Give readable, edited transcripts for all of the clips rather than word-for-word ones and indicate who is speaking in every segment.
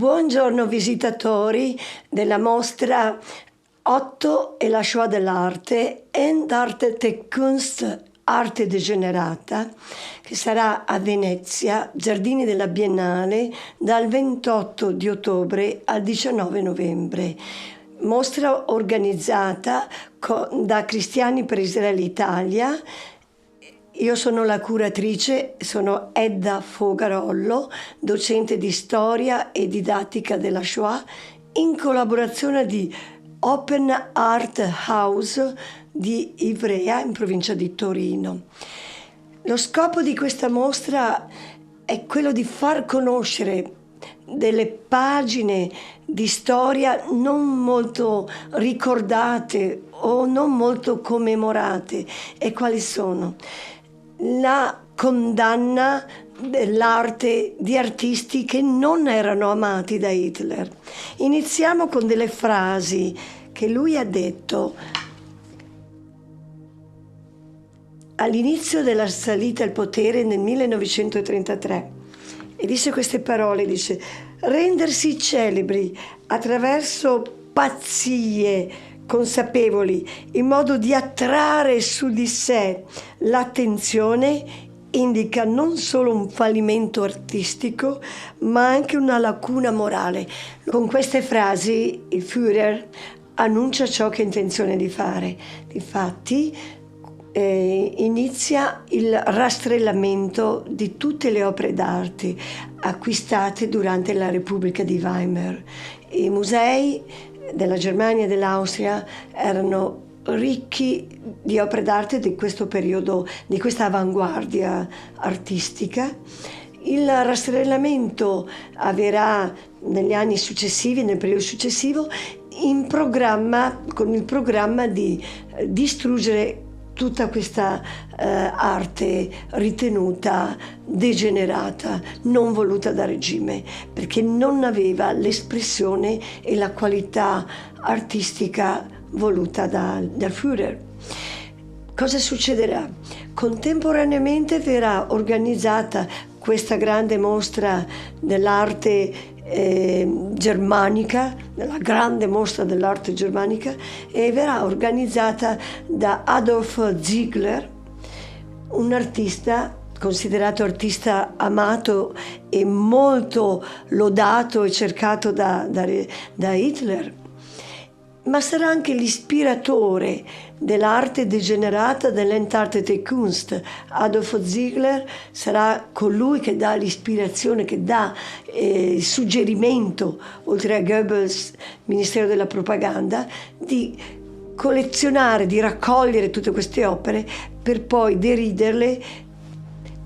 Speaker 1: Buongiorno visitatori della mostra Otto e la Shoah dell'arte, Endarte Kunst, arte degenerata, che sarà a Venezia, Giardini della Biennale, dal 28 di ottobre al 19 novembre. Mostra organizzata da Cristiani per Israele Italia. Io sono la curatrice, sono Edda Fogarollo, docente di storia e didattica della Shoah, in collaborazione di Open Art House di Ivrea, in provincia di Torino. Lo scopo di questa mostra è quello di far conoscere delle pagine di storia non molto ricordate o non molto commemorate. E quali sono? La condanna dell'arte di artisti che non erano amati da Hitler. Iniziamo con delle frasi che lui ha detto all'inizio della salita al potere nel 1933. E disse queste parole, dice: rendersi celebri attraverso pazzie consapevoli, in modo di attrarre su di sé l'attenzione, indica non solo un fallimento artistico, ma anche una lacuna morale. Con queste frasi il Führer annuncia ciò che ha intenzione di fare. Difatti, inizia il rastrellamento di tutte le opere d'arte acquistate durante la Repubblica di Weimar. I musei della Germania e dell'Austria erano ricchi di opere d'arte di questo periodo, di questa avanguardia artistica. Il rastrellamento avverrà negli anni successivi, nel periodo successivo, con il programma di distruggere tutta questa arte ritenuta degenerata, non voluta dal regime, perché non aveva l'espressione e la qualità artistica voluta dal Führer. Cosa succederà? Contemporaneamente verrà organizzata questa grande mostra dell'arte germanica, la grande mostra dell'arte germanica, e verrà organizzata da Adolf Ziegler, un artista considerato artista amato e molto lodato e cercato da Hitler, ma sarà anche l'ispiratore dell'arte degenerata, dell'Entartete Kunst. Adolf Ziegler sarà colui che dà l'ispirazione, che dà il suggerimento, oltre a Goebbels, Ministero della Propaganda, di collezionare, di raccogliere tutte queste opere per poi deriderle,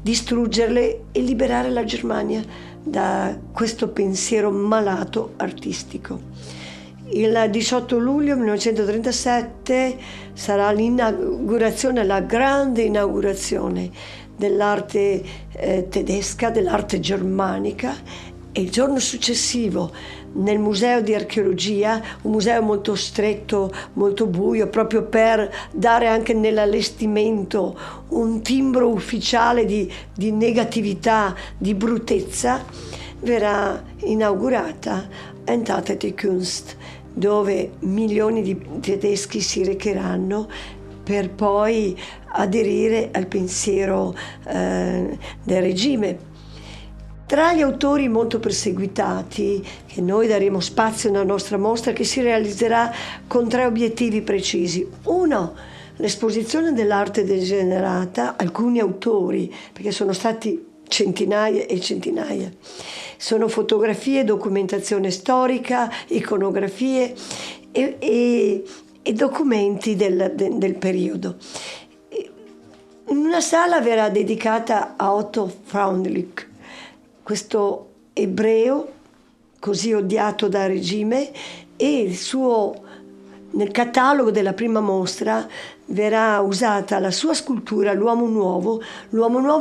Speaker 1: distruggerle e liberare la Germania da questo pensiero malato artistico. Il 18 luglio 1937 sarà l'inaugurazione, la grande inaugurazione dell'arte tedesca, dell'arte germanica, e il giorno successivo nel Museo di Archeologia, un museo molto stretto, molto buio, proprio per dare anche nell'allestimento un timbro ufficiale di negatività, di bruttezza, verrà inaugurata Entartete Kunst, dove milioni di tedeschi si recheranno per poi aderire al pensiero del regime. Tra gli autori molto perseguitati, che noi daremo spazio nella nostra mostra, che si realizzerà con 3 obiettivi precisi. Uno, l'esposizione dell'arte degenerata, alcuni autori, perché sono stati centinaia e centinaia. Sono fotografie, documentazione storica, iconografie e documenti del periodo. Una sala verrà dedicata a Otto Freundlich, questo ebreo così odiato dal regime, e il suo nel catalogo della prima mostra verrà usata la sua scultura, l'uomo nuovo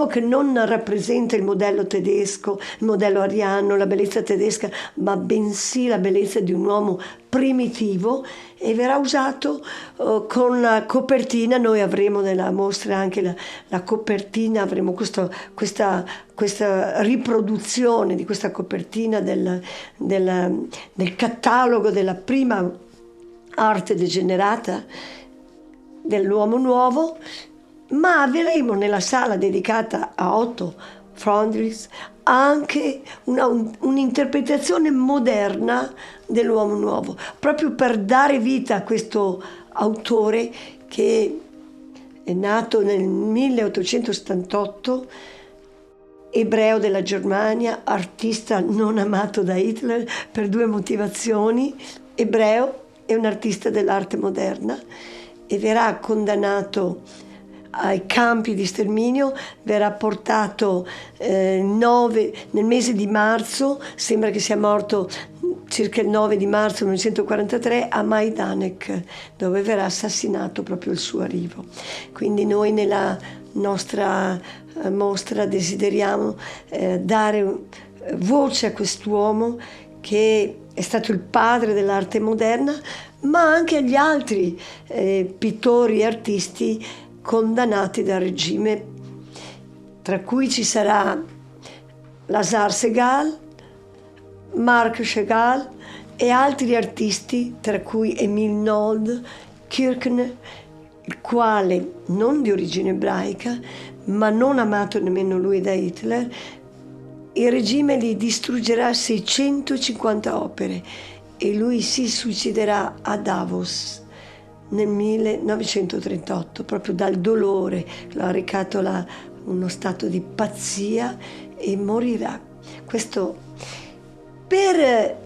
Speaker 1: che non rappresenta il modello tedesco, il modello ariano, la bellezza tedesca, ma bensì la bellezza di un uomo primitivo, e verrà usato con la copertina. Noi avremo nella mostra anche la copertina, avremo questa riproduzione di questa copertina del catalogo della prima arte degenerata dell'uomo nuovo, ma avremo nella sala dedicata a Otto Freundlich anche un'interpretazione moderna dell'uomo nuovo, proprio per dare vita a questo autore che è nato nel 1878, ebreo della Germania, artista non amato da Hitler per due motivazioni: ebreo e un artista dell'arte moderna, e verrà condannato ai campi di sterminio, verrà portato nel mese di marzo, sembra che sia morto circa il 9 di marzo 1943, a Majdanek, dove verrà assassinato proprio il suo arrivo. Quindi noi nella nostra mostra desideriamo dare voce a quest'uomo che è stato il padre dell'arte moderna, ma anche agli altri pittori e artisti condannati dal regime, tra cui ci sarà Lazare Segal, Marc Chagall e altri artisti, tra cui Emile Nolde, Kirchner, il quale, non di origine ebraica, ma non amato nemmeno lui da Hitler, il regime gli distruggerà 650 opere e lui si suiciderà a Davos nel 1938, proprio dal dolore, lo ha recato uno stato di pazzia, e morirà. Questo per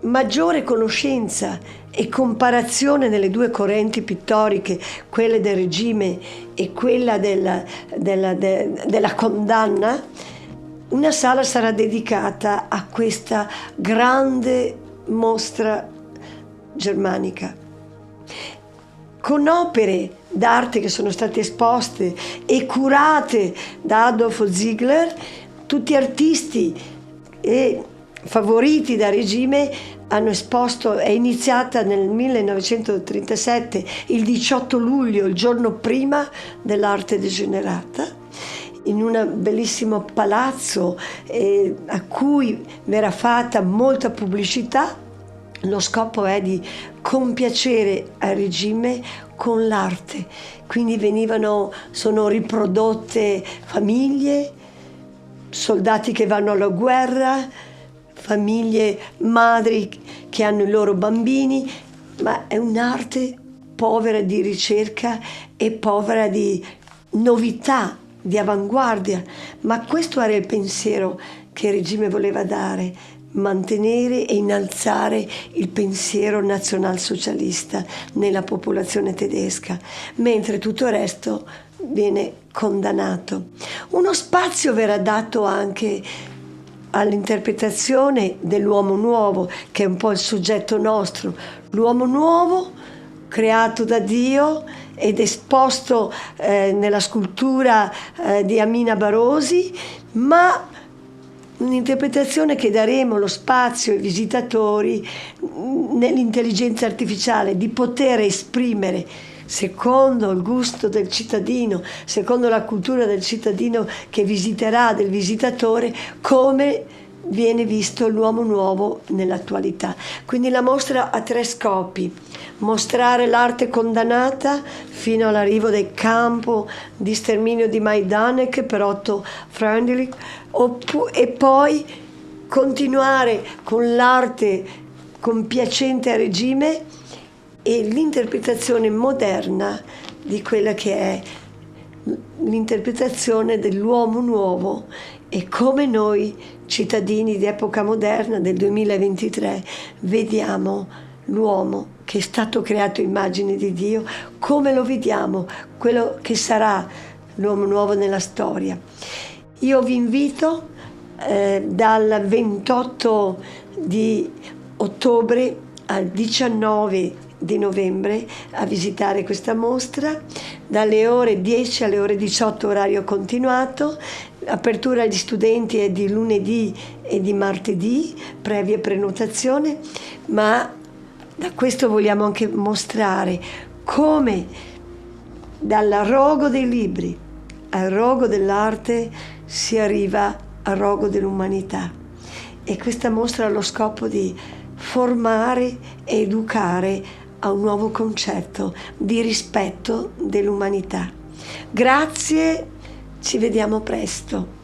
Speaker 1: maggiore conoscenza e comparazione delle due correnti pittoriche, quelle del regime e quella della condanna, una sala sarà dedicata a questa grande mostra germanica, con opere d'arte che sono state esposte e curate da Adolf Ziegler. Tutti artisti e favoriti dal regime hanno esposto. È iniziata nel 1937, il 18 luglio, il giorno prima dell'arte degenerata, in un bellissimo palazzo a cui verrà fatta molta pubblicità. Lo scopo è di compiacere al regime con l'arte, quindi sono riprodotte famiglie, soldati che vanno alla guerra, famiglie, madri che hanno i loro bambini, ma è un'arte povera di ricerca e povera di novità, di avanguardia. Ma questo era il pensiero che il regime voleva dare: mantenere e innalzare il pensiero nazionalsocialista nella popolazione tedesca, mentre tutto il resto viene condannato. Uno spazio verrà dato anche all'interpretazione dell'uomo nuovo, che è un po' il soggetto nostro. L'uomo nuovo creato da Dio ed esposto nella scultura di Amina Barosi, ma un'interpretazione che daremo lo spazio ai visitatori nell'intelligenza artificiale di poter esprimere, secondo il gusto del cittadino, secondo la cultura del cittadino che visiterà, del visitatore, come viene visto l'uomo nuovo nell'attualità. Quindi la mostra ha tre scopi: mostrare l'arte condannata fino all'arrivo del campo di sterminio di Majdanek per Otto Freundlich, e poi continuare con l'arte compiacente al regime e l'interpretazione moderna di quella che è l'interpretazione dell'uomo nuovo, e come noi cittadini di epoca moderna del 2023 vediamo l'uomo che è stato creato a immagine di Dio, come lo vediamo, quello che sarà l'uomo nuovo nella storia. Io vi invito dal 28 di ottobre al 19 di novembre a visitare questa mostra, dalle ore 10 alle ore 18 orario continuato. L'apertura agli studenti è di lunedì e di martedì, previa prenotazione, ma da questo vogliamo anche mostrare come dal rogo dei libri al rogo dell'arte si arriva al rogo dell'umanità. E questa mostra ha lo scopo di formare e educare a un nuovo concetto di rispetto dell'umanità. Grazie, ci vediamo presto.